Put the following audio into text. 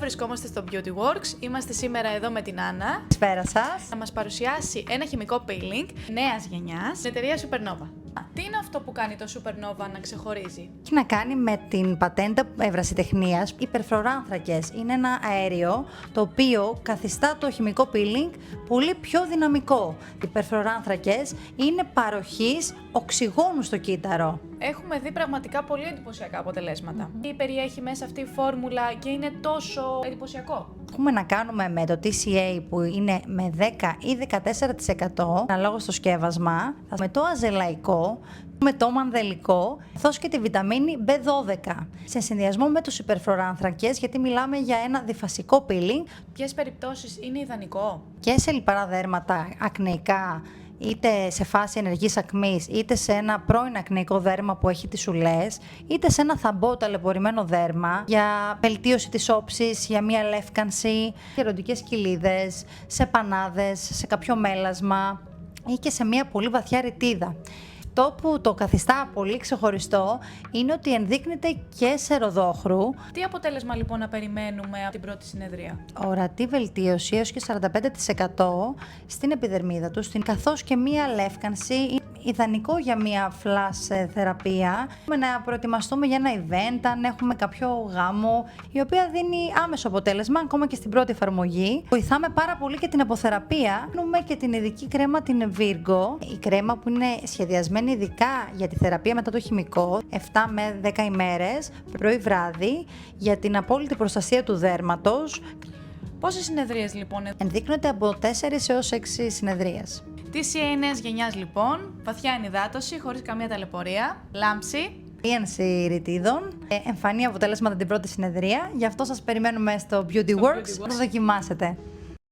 Βρισκόμαστε στο Beauty Works. Είμαστε σήμερα εδώ με την Άννα. Καλησπέρα σας. Θα μας παρουσιάσει ένα χημικό peeling νέας γενιάς, την εταιρεία Supernova. Τι είναι αυτό που κάνει το Supernova να ξεχωρίζει? Έχει να κάνει με την πατέντα ευρασιτεχνίας. Υπερφλωράνθρακες είναι ένα αέριο το οποίο καθιστά το χημικό peeling πολύ πιο δυναμικό. Οι υπερφλωράνθρακες είναι παροχής οξυγόνου στο κύτταρο. Έχουμε δει πραγματικά πολύ εντυπωσιακά αποτελέσματα. Τι περιέχει μέσα αυτή η φόρμουλα και είναι τόσο εντυπωσιακό? Έχουμε να κάνουμε με το TCA που είναι με 10 ή 14% αναλόγως στο σκεύασμα, με το αζελαϊκό, με το μανδελικό, καθώς και τη βιταμίνη B12. Σε συνδυασμό με τους υπερφλωράνθρακες, γιατί μιλάμε για ένα διφασικό peeling. Ποιες περιπτώσεις είναι ιδανικό? Και σε λιπαρά δέρματα, ακνεϊκά, είτε σε φάση ενεργής ακμής, είτε σε ένα πρώην ακνεϊκό δέρμα που έχει τις ουλές, είτε σε ένα θαμπό ταλαιπωρημένο δέρμα για βελτίωση της όψης, για μια λεύκανση, γεροντικές κοιλίδες, σε πανάδες, σε κάποιο μέλασμα ή και σε μια πολύ βαθιά ρητίδα. Το που το καθιστά πολύ ξεχωριστό είναι ότι ενδείκνυται και σε ροδόχρου. Τι αποτέλεσμα λοιπόν να περιμένουμε από την πρώτη συνεδρία? Ορατή βελτίωση έως και 45% στην επιδερμίδα του, καθώς και μία λεύκανση. Ιδανικό για μία flash θεραπεία, να προετοιμαστούμε για ένα event, αν έχουμε κάποιο γάμο, η οποία δίνει άμεσο αποτέλεσμα ακόμα και στην πρώτη εφαρμογή. Βοηθάμε πάρα πολύ και την αποθεραπεία. Έχουμε και την ειδική κρέμα, την Virgo, η κρέμα που είναι σχεδιασμένη ειδικά για τη θεραπεία μετά το χημικό, 7 με 10 ημέρες, πρωί-βράδυ, για την απόλυτη προστασία του δέρματος. Πόσες συνεδρίες λοιπόν? Ενδείκνυται από 4 έως 6 συνεδρίες. TCA νέας γενιάς λοιπόν, βαθιά ενυδάτωση, χωρίς καμία ταλαιπωρία, λάμψη. Λίανση ρητίδων, εμφανή αποτέλεσματα την πρώτη συνεδρία, γι' αυτό σας περιμένουμε στο Beauty Works να το δοκιμάσετε.